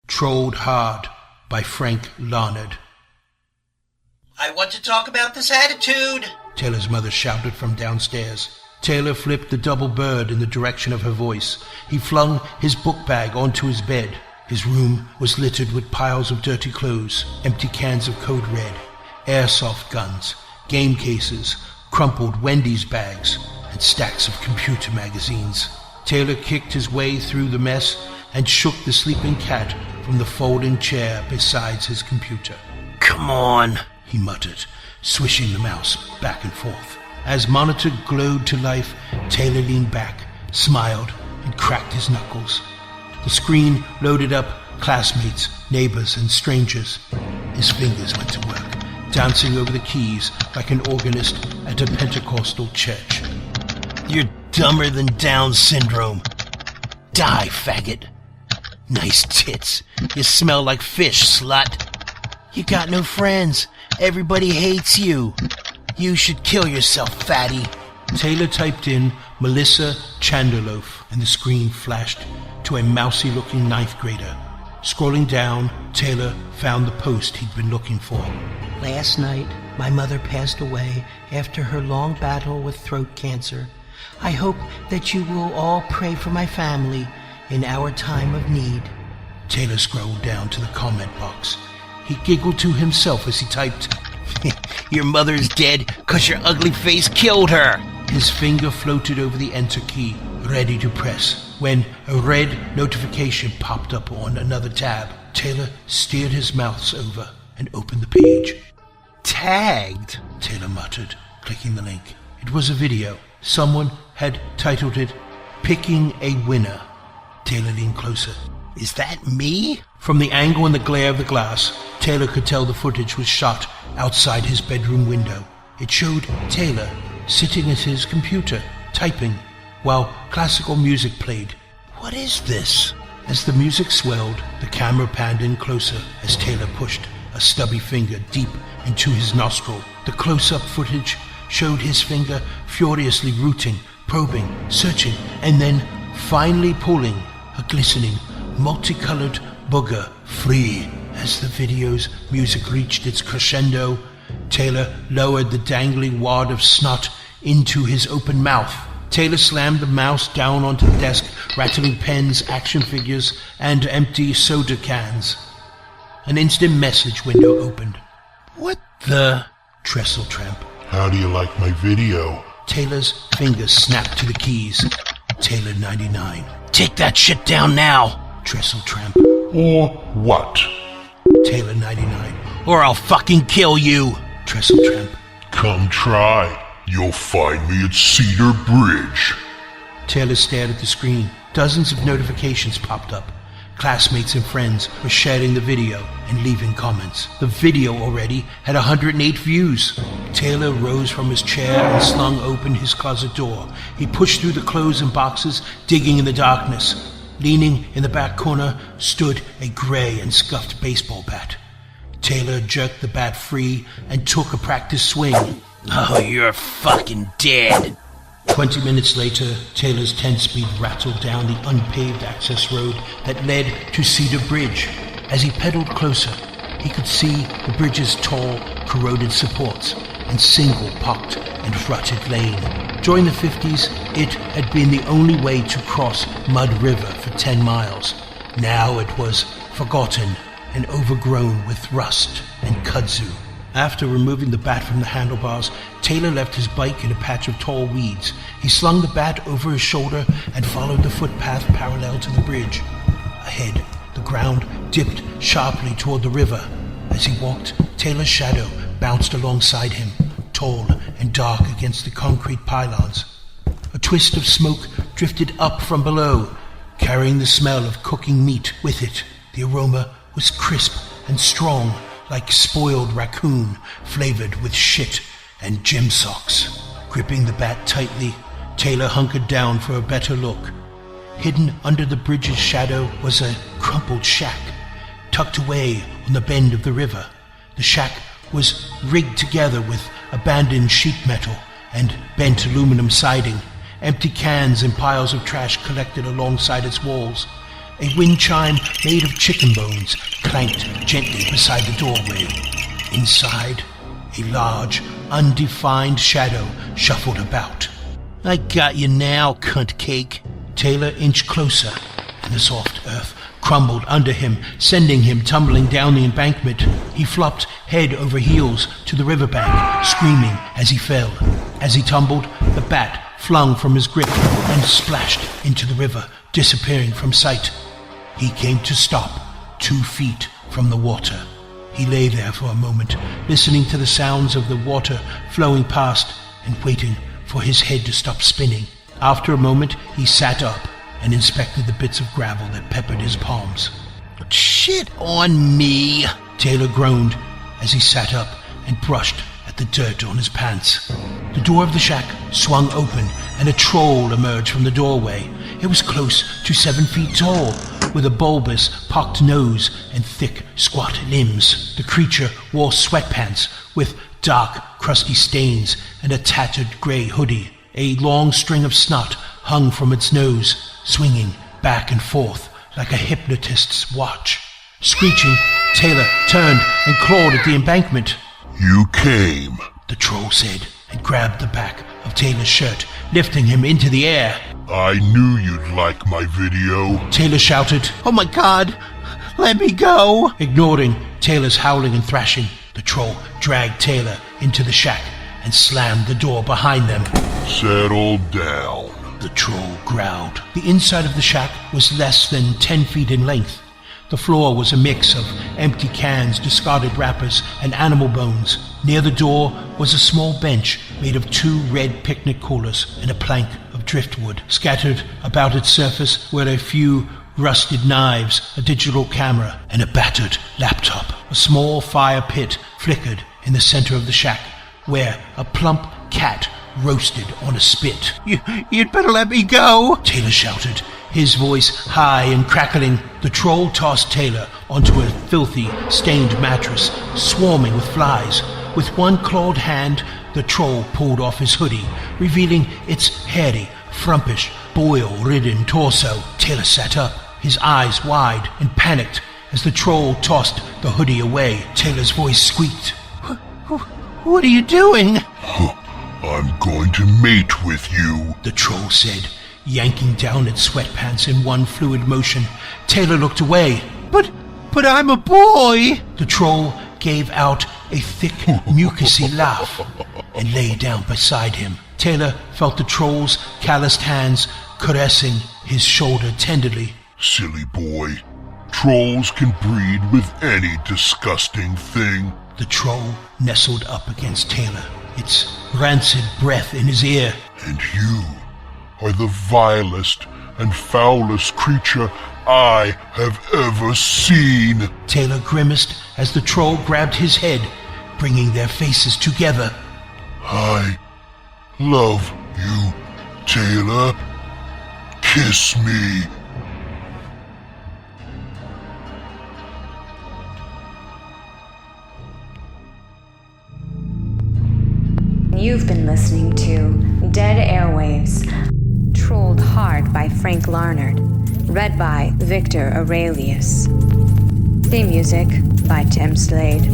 Trolled Hard by Frank Larnered. I want to talk about this attitude, Taylor's mother shouted from downstairs. Taylor flipped the double bird in the direction of her voice. He flung his book bag onto his bed. His room was littered with piles of dirty clothes, empty cans of Code Red, airsoft guns, game cases, crumpled Wendy's bags, and stacks of computer magazines. Taylor kicked his way through the mess and shook the sleeping cat from the folding chair beside his computer. Come on, he muttered, swishing the mouse back and forth. As monitor glowed to life, Taylor leaned back, smiled, and cracked his knuckles. The screen loaded up classmates, neighbors, and strangers. His fingers went to work, dancing over the keys like an organist at a Pentecostal church. You're dumber than Down syndrome. Die, faggot. Nice tits. You smell like fish, slut. You got no friends. Everybody hates you. You should kill yourself, fatty. Taylor typed in Melissa Chanderloaf, and the screen flashed to a mousy-looking ninth grader. Scrolling down, Taylor found the post he'd been looking for. Last night, my mother passed away after her long battle with throat cancer. I hope that you will all pray for my family in our time of need. Taylor scrolled down to the comment box. He giggled to himself as he typed, Your mother's dead 'cause your ugly face killed her. His finger floated over the enter key, ready to press, when a red notification popped up on another tab. Taylor steered his mouse over and opened the page. Tagged, Taylor muttered, clicking the link. It was a video. Someone had titled it, Picking a Winner. Taylor leaned closer. Is that me? From the angle and the glare of the glass, Taylor could tell the footage was shot outside his bedroom window. It showed Taylor sitting at his computer, typing, while classical music played. What is this? As the music swelled, the camera panned in closer as Taylor pushed a stubby finger deep into his nostril. The close-up footage showed his finger furiously rooting, probing, searching, and then finally pulling a glistening, multicolored booger free. As the video's music reached its crescendo, Taylor lowered the dangling wad of snot into his open mouth. Taylor slammed the mouse down onto the desk, rattling pens, action figures, and empty soda cans. An instant message window opened. What the? Trestle Tramp. How do you like my video? Taylor's fingers snapped to the keys. Taylor 99. Take that shit down now. Trestle Tramp. Or what? Taylor 99. Or I'll fucking kill you. Trestle Tramp. Come try. You'll find me at Cedar Bridge. Taylor stared at the screen. Dozens of notifications popped up. Classmates and friends were sharing the video and leaving comments. The video already had 108 views. Taylor rose from his chair and slung open his closet door. He pushed through the clothes and boxes, digging in the darkness. Leaning in the back corner stood a gray and scuffed baseball bat. Taylor jerked the bat free and took a practice swing. Oh, you're fucking dead. 20 minutes later, Taylor's 10-speed rattled down the unpaved access road that led to Cedar Bridge. As he pedaled closer, he could see the bridge's tall, corroded supports and single pocked and rutted lane. During the 50s, it had been the only way to cross Mud River for 10 miles. Now it was forgotten and overgrown with rust and kudzu. After removing the bat from the handlebars, Taylor left his bike in a patch of tall weeds. He slung the bat over his shoulder and followed the footpath parallel to the bridge. Ahead, the ground dipped sharply toward the river. As he walked, Taylor's shadow bounced alongside him, tall and dark against the concrete pylons. A twist of smoke drifted up from below, carrying the smell of cooking meat with it. The aroma was crisp and strong, like spoiled raccoon flavored with shit and gym socks. Gripping the bat tightly, Taylor hunkered down for a better look. Hidden under the bridge's shadow was a crumpled shack, tucked away on the bend of the river. The shack was rigged together with abandoned sheet metal and bent aluminum siding, empty cans and piles of trash collected alongside its walls. A wind chime made of chicken bones clanked gently beside the doorway. Inside, a large, undefined shadow shuffled about. "I got you now, cunt cake." Taylor inched closer, and the soft earth crumbled under him, sending him tumbling down the embankment. He flopped head over heels to the riverbank, screaming as he fell. As he tumbled, the bat flung from his grip and splashed into the river, disappearing from sight. He came to stop 2 feet from the water. He lay there for a moment, listening to the sounds of the water flowing past and waiting for his head to stop spinning. After a moment, he sat up and inspected the bits of gravel that peppered his palms. "Shit on me," Taylor groaned as he sat up and brushed at the dirt on his pants. The door of the shack swung open and a troll emerged from the doorway. It was close to 7 feet tall, with a bulbous, pocked nose and thick, squat limbs. The creature wore sweatpants with dark, crusty stains and a tattered grey hoodie. A long string of snot hung from its nose, swinging back and forth like a hypnotist's watch. Screeching, Taylor turned and clawed at the embankment. "You came," the troll said, and grabbed the back of Taylor's shirt, lifting him into the air. "I knew you'd like my video." Taylor shouted, "Oh my God, let me go!" Ignoring Taylor's howling and thrashing, the troll dragged Taylor into the shack and slammed the door behind them. "Settle down," the troll growled. The inside of the shack was less than 10 feet in length. The floor was a mix of empty cans, discarded wrappers, and animal bones. Near the door was a small bench made of 2 red picnic coolers and a plank of driftwood. Scattered about its surface were a few rusted knives, a digital camera, and a battered laptop. A small fire pit flickered in the center of the shack, where a plump cat roasted on a spit. You'd better let me go," Taylor shouted, his voice high and crackling. The troll tossed Taylor onto a filthy, stained mattress, swarming with flies. With one clawed hand, the troll pulled off his hoodie, revealing its hairy, frumpish, boil-ridden torso. Taylor sat up, his eyes wide and panicked as the troll tossed the hoodie away. Taylor's voice squeaked. What are you doing?" "I'm going to mate with you," the troll said, yanking down its sweatpants in one fluid motion. Taylor looked away. But I'm a boy!" The troll gave out a thick, mucusy laugh and lay down beside him. Taylor felt the troll's calloused hands caressing his shoulder tenderly. "Silly boy. Trolls can breed with any disgusting thing." The troll nestled up against Taylor, its rancid breath in his ear. "And you are the vilest and foulest creature I have ever seen." Taylor grimaced as the troll grabbed his head, bringing their faces together. "I love you, Taylor. Kiss me." You've been listening to Dead Airwaves, Trolled Hard by Frank Larnered, read by Victor Aurelius. Theme music by Tim Slade.